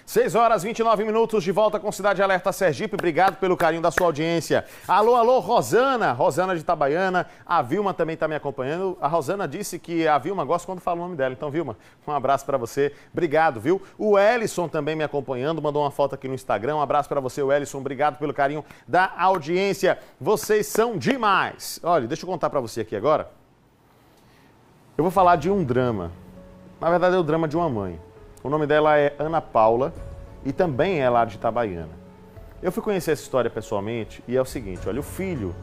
6 horas e 29 minutos, de volta com Cidade Alerta Sergipe. Obrigado pelo carinho da sua audiência. Alô, alô, Rosana. Rosana de Itabaiana. A Vilma também está me acompanhando. A Rosana disse que a Vilma gosta quando fala o nome dela. Então, Vilma, um abraço para você. Obrigado, viu? O Ellison também me acompanhando. Mandou uma foto aqui no Instagram. Um abraço para você, o Ellison. Obrigado pelo carinho da audiência. Vocês são demais. Olha, deixa eu contar para você aqui agora. Eu vou falar de um drama. Na verdade, é o drama de uma mãe. O nome dela é Ana Paula e também é lá de Itabaiana. Eu fui conhecer essa história pessoalmente e é o seguinte, olha, o filho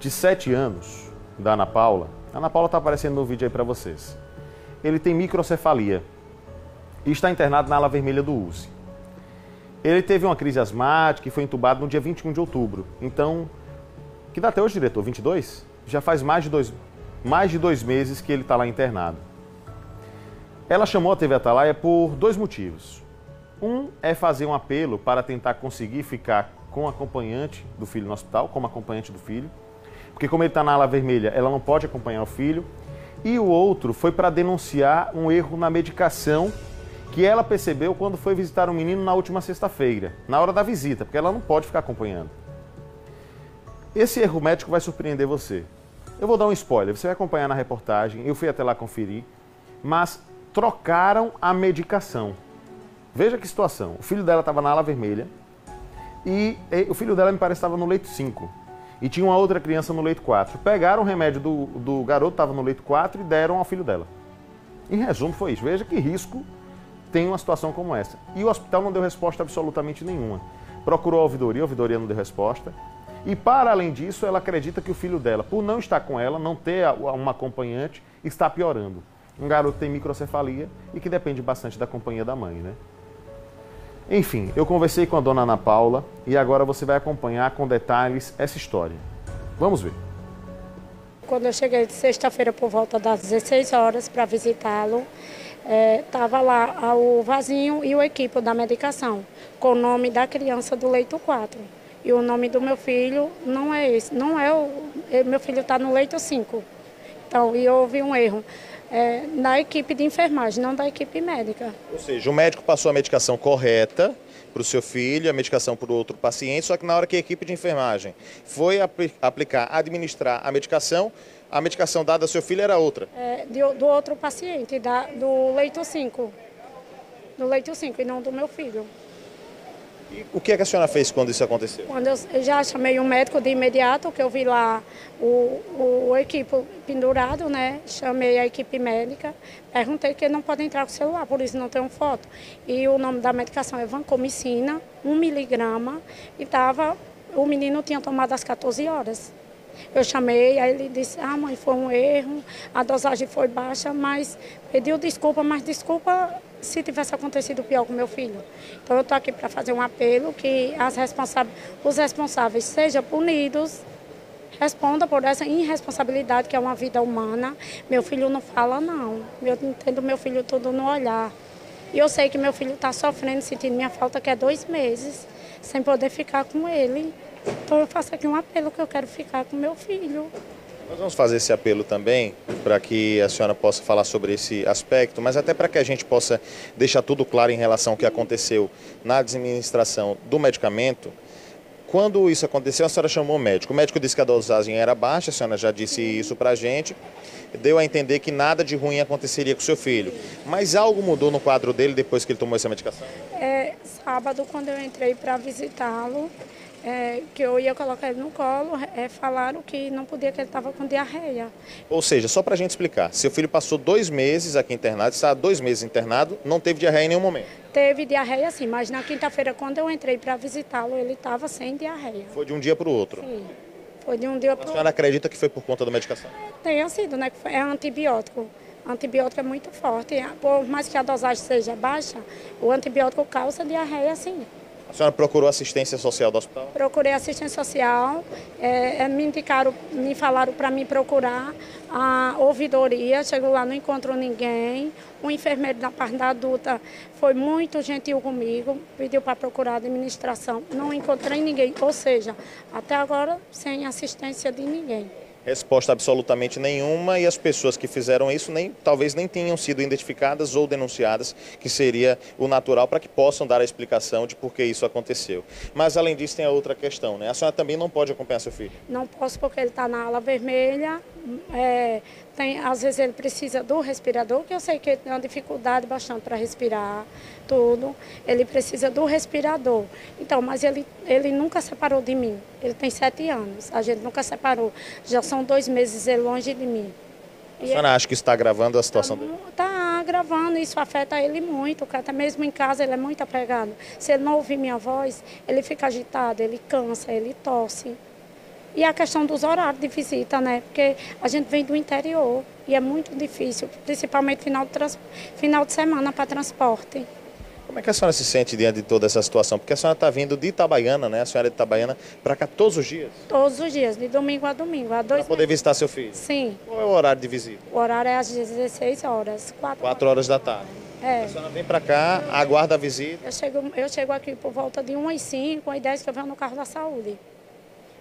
de 7 anos da Ana Paula está aparecendo no vídeo aí para vocês. Ele tem microcefalia e está internado na ala vermelha do USE. Ele teve uma crise asmática e foi entubado no dia 21 de outubro. Então, que dá até hoje, diretor? 22? Já faz mais de 2 meses que ele está lá internado. Ela chamou a TV Atalaia por 2 motivos. Um é fazer um apelo para tentar conseguir ficar com o acompanhante do filho no hospital, como acompanhante do filho, porque como ele está na ala vermelha, ela não pode acompanhar o filho. E o outro foi para denunciar um erro na medicação que ela percebeu quando foi visitar o menino na última sexta-feira, na hora da visita, porque ela não pode ficar acompanhando. Esse erro médico vai surpreender você. Eu vou dar um spoiler, você vai acompanhar na reportagem, eu fui até lá conferir, mas trocaram a medicação. Veja que situação. O filho dela estava na ala vermelha e o filho dela, me parece, estava no leito 5. E tinha uma outra criança no leito 4. Pegaram o remédio do garoto, estava no leito 4, e deram ao filho dela. Em resumo, foi isso. Veja que risco tem uma situação como essa. E o hospital não deu resposta absolutamente nenhuma. Procurou a ouvidoria não deu resposta. E, para além disso, ela acredita que o filho dela, por não estar com ela, não ter uma acompanhante, está piorando. Um garoto tem microcefalia e que depende bastante da companhia da mãe, né? Enfim, eu conversei com a dona Ana Paula e agora você vai acompanhar com detalhes essa história. Vamos ver. Quando eu cheguei de sexta-feira por volta das 16 horas para visitá-lo, estava lá o vasinho e o equipo da medicação, com o nome da criança do leito 4. E o nome do meu filho não é esse, meu filho está no leito 5. Então, e houve um erro. Da equipe de enfermagem, não da equipe médica. Ou seja, o médico passou a medicação correta para o seu filho, a medicação para o outro paciente, só que na hora que a equipe de enfermagem foi administrar a medicação dada ao seu filho era outra. Do outro paciente, do leito 5. Do leito 5 e não do meu filho. E o que é que a senhora fez quando isso aconteceu? Quando eu já chamei um médico de imediato, que eu vi lá o equipe pendurado, né? Chamei a equipe médica, perguntei que não pode entrar com o celular, por isso não tem uma foto. E o nome da medicação é vancomicina, 1 miligrama, e o menino tinha tomado às 14 horas. Eu chamei, aí ele disse, mãe, foi um erro, a dosagem foi baixa, mas pediu desculpa, mas desculpa se tivesse acontecido pior com meu filho. Então eu estou aqui para fazer um apelo que os responsáveis sejam punidos, respondam por essa irresponsabilidade que é uma vida humana. Meu filho não fala não, eu entendo meu filho tudo no olhar. E eu sei que meu filho está sofrendo, sentindo minha falta, que é 2 meses, sem poder ficar com ele. Então eu faço aqui um apelo que eu quero ficar com meu filho. Nós vamos fazer esse apelo também para que a senhora possa falar sobre esse aspecto, mas até para que a gente possa deixar tudo claro em relação ao que aconteceu na administração do medicamento. Quando isso aconteceu, a senhora chamou o médico. O médico disse que a dosagem era baixa, a senhora já disse isso para a gente. Deu a entender que nada de ruim aconteceria com o seu filho. Mas algo mudou no quadro dele depois que ele tomou essa medicação? Sábado, quando eu entrei para visitá-lo, que eu ia colocar ele no colo, falaram que não podia, que ele estava com diarreia. Ou seja, só para a gente explicar, seu filho passou 2 meses aqui internado, está há 2 meses internado, não teve diarreia em nenhum momento? Teve diarreia sim, mas na quinta-feira, quando eu entrei para visitá-lo, ele estava sem diarreia. Foi de um dia para o outro? Sim, foi de um dia para o outro. A senhora acredita que foi por conta da medicação? Tenha sido, né? É antibiótico. Antibiótico é muito forte, por mais que a dosagem seja baixa, o antibiótico causa diarreia sim. A senhora procurou assistência social do hospital? Procurei assistência social, me falaram para mim procurar a ouvidoria, chego lá, não encontro ninguém. O enfermeiro da parte da adulta foi muito gentil comigo, pediu para procurar a administração, não encontrei ninguém, ou seja, até agora sem assistência de ninguém. Resposta absolutamente nenhuma, e as pessoas que fizeram isso talvez nem tenham sido identificadas ou denunciadas, que seria o natural para que possam dar a explicação de por que isso aconteceu. Mas além disso tem a outra questão, né? A senhora também não pode acompanhar seu filho? Não posso porque ele está na ala vermelha, às vezes ele precisa do respirador, que eu sei que ele tem uma dificuldade bastante para respirar, tudo. Ele precisa do respirador. Então, mas ele nunca separou de mim. Ele tem 7 anos, a gente nunca separou. Já são 2 meses ele longe de mim. A senhora acha que isso está agravando a situação dele? Está agravando, isso afeta ele muito, até mesmo em casa ele é muito apegado. Se ele não ouvir minha voz, ele fica agitado, ele cansa, ele tosse. E a questão dos horários de visita, né? Porque a gente vem do interior e é muito difícil, principalmente final de semana para transporte. Como é que a senhora se sente diante de toda essa situação? Porque a senhora está vindo de Itabaiana, né? A senhora é de Itabaiana, para cá todos os dias? Todos os dias, de domingo a domingo. Para poder visitar seu filho? Sim. Qual é o horário de visita? O horário é às 16 horas. 4 horas da tarde. É. A senhora vem para cá, aguarda a visita? Eu chego aqui por volta de 1h05, 1h10, que eu venho no carro da saúde.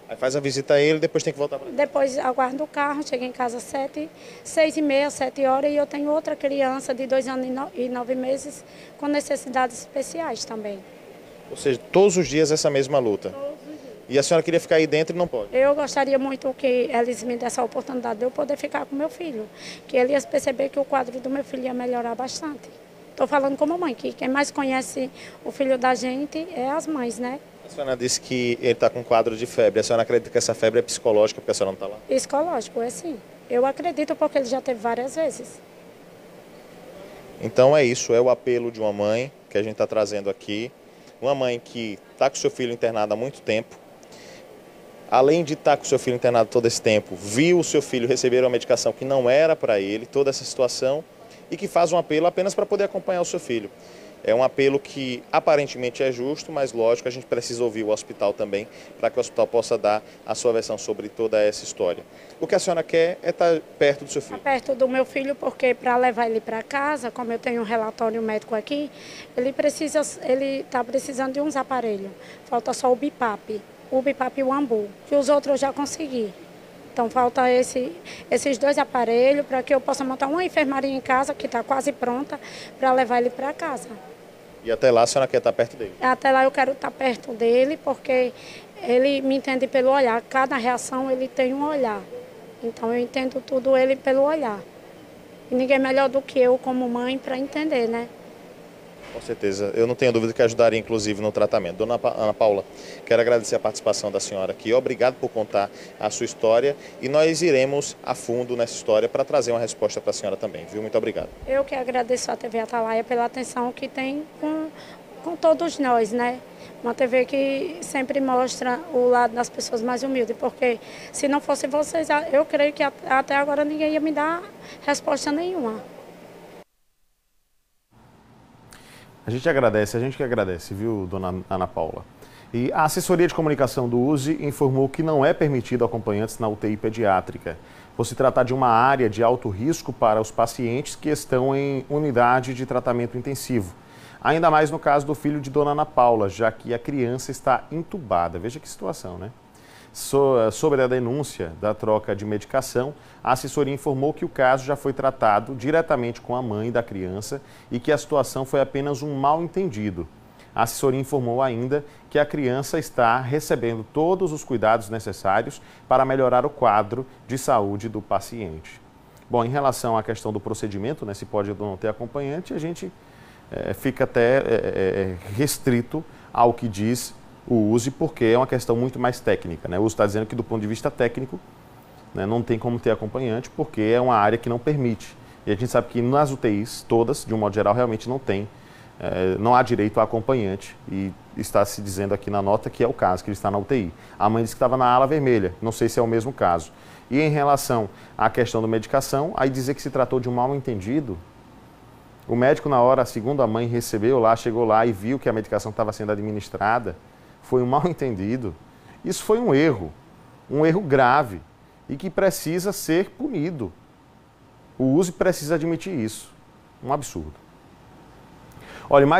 Aí faz a visita a ele, depois tem que voltar para cá? Depois aguardo o carro, chego em casa às 6h30, 7 horas, e eu tenho outra criança de 2 anos e 9 meses com necessidades especiais também. Ou seja, todos os dias essa mesma luta? Todos os dias. E a senhora queria ficar aí dentro e não pode? Eu gostaria muito que eles me dessem a oportunidade de eu poder ficar com meu filho, que ele ia perceber que o quadro do meu filho ia melhorar bastante. Estou falando como mãe, que quem mais conhece o filho da gente é as mães, né? A senhora disse que ele está com quadro de febre. A senhora acredita que essa febre é psicológica porque a senhora não está lá? Psicológico, é sim. Eu acredito porque ele já teve várias vezes. Então é isso, é o apelo de uma mãe que a gente está trazendo aqui. Uma mãe que está com seu filho internado há muito tempo. Além de estar com seu filho internado todo esse tempo, viu o seu filho receber uma medicação que não era para ele, toda essa situação, e que faz um apelo apenas para poder acompanhar o seu filho. É um apelo que aparentemente é justo, mas lógico, a gente precisa ouvir o hospital também, para que o hospital possa dar a sua versão sobre toda essa história. O que a senhora quer é estar perto do seu filho? Estar perto do meu filho, porque para levar ele para casa, como eu tenho um relatório médico aqui, ele está precisando de uns aparelhos. Falta só o BIPAP e o AMBU, que os outros eu já consegui. Então falta esses 2 aparelhos para que eu possa montar uma enfermaria em casa, que está quase pronta, para levar ele para casa. E até lá a senhora quer estar perto dele? Até lá eu quero estar perto dele, porque ele me entende pelo olhar. Cada reação ele tem um olhar. Então eu entendo tudo ele pelo olhar. E ninguém melhor do que eu como mãe para entender, né? Com certeza. Eu não tenho dúvida que ajudaria, inclusive, no tratamento. Dona Ana Paula, quero agradecer a participação da senhora aqui. Obrigado por contar a sua história. E nós iremos a fundo nessa história para trazer uma resposta para a senhora também, viu? Muito obrigado. Eu que agradeço à TV Atalaia pela atenção que tem com todos nós, né? Uma TV que sempre mostra o lado das pessoas mais humildes, porque se não fosse vocês, eu creio que até agora ninguém ia me dar resposta nenhuma. A gente que agradece, viu, dona Ana Paula? E a assessoria de comunicação do USE informou que não é permitido acompanhantes na UTI pediátrica, por se tratar de uma área de alto risco para os pacientes que estão em unidade de tratamento intensivo. Ainda mais no caso do filho de dona Ana Paula, já que a criança está entubada. Veja que situação, né? Sobre a denúncia da troca de medicação, a assessoria informou que o caso já foi tratado diretamente com a mãe da criança e que a situação foi apenas um mal-entendido. A assessoria informou ainda que a criança está recebendo todos os cuidados necessários para melhorar o quadro de saúde do paciente. Bom, em relação à questão do procedimento, né, se pode ou não ter acompanhante, a gente fica até restrito ao que diz o USE, porque é uma questão muito mais técnica, né? O USE está dizendo que do ponto de vista técnico, né, não tem como ter acompanhante, porque é uma área que não permite. E a gente sabe que nas UTIs, todas, de um modo geral, realmente não há direito a acompanhante. E está se dizendo aqui na nota que é o caso, que ele está na UTI. A mãe disse que estava na ala vermelha, não sei se é o mesmo caso. E em relação à questão da medicação, aí dizer que se tratou de um mal-entendido, o médico na hora, segundo a mãe, chegou lá e viu que a medicação estava sendo administrada, foi um mal-entendido. Isso foi um erro grave e que precisa ser punido. O USE precisa admitir isso. Um absurdo. Olha, mais